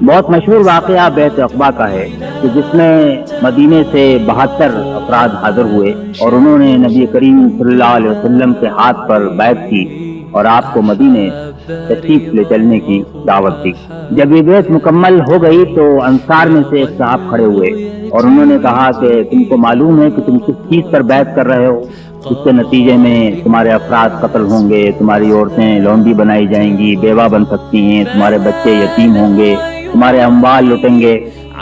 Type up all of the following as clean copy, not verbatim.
بہت مشہور واقعہ بیعت عقبہ کا ہے کہ جس میں مدینے سے 72 افراد حاضر ہوئے اور انہوں نے نبی کریم صلی اللہ علیہ وسلم کے ہاتھ پر بیعت کی اور آپ کو مدینے تشریف لے چلنے کی دعوت دی۔ جب یہ بیعت مکمل ہو گئی تو انصار میں سے ایک صاحب کھڑے ہوئے اور انہوں نے کہا کہ تم کو معلوم ہے کہ تم کس چیز پر بیعت کر رہے ہو؟ اس کے نتیجے میں تمہارے افراد قتل ہوں گے، تمہاری عورتیں لونڈی بنائی جائیں گی، بیوہ بن سکتی ہیں، تمہارے بچے یتیم ہوں گے، تمہارے اموال لٹیں گے،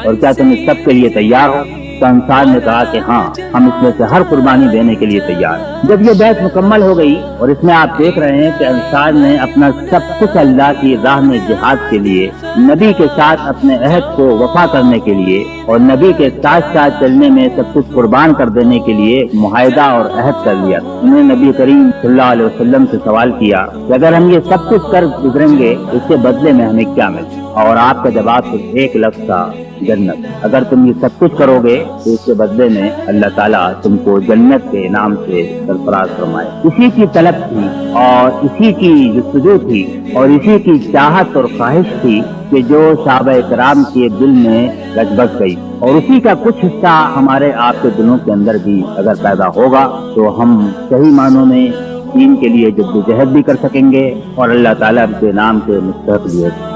اور کیا تم اس سب کے لیے تیار ہو؟ تو انصار نے کہا کہ ہاں، ہم اس میں سے ہر قربانی دینے کے لیے تیار ہیں۔ جب یہ بیعت مکمل ہو گئی اور اس میں آپ دیکھ رہے ہیں کہ انصار نے اپنا سب کچھ اللہ کی راہ میں جہاد کے لیے، نبی کے ساتھ اپنے عہد کو وفا کرنے کے لیے اور نبی کے ساتھ ساتھ چلنے میں سب کچھ قربان کر دینے کے لیے معاہدہ اور عہد کر لیا۔ انہوں نے نبی کریم صلی اللہ علیہ وسلم سے سوال کیا کہ اگر ہم یہ سب کچھ کر گزریں گے اس کے بدلے میں ہمیں کیا ملے؟ اور آپ کا جواب صرف ایک لفظ تھا، جنت۔ اگر تم یہ سب کچھ کرو گے تو اس کے بدلے میں اللہ تعالیٰ تم کو جنت کے انعام سے سرفراز فرمائے۔ اسی کی طلب تھی اور اسی کی جستجو تھی اور اسی کی چاہت اور خواہش تھی کہ جو صحابہ کرام کے دل میں رچ بس گئی، اور اسی کا کچھ حصہ ہمارے آپ کے دلوں کے اندر بھی اگر پیدا ہوگا تو ہم صحیح معنوں میں دین کے لیے جدوجہد بھی کر سکیں گے اور اللہ تعالیٰ کے نام سے مستحق بھی ہے۔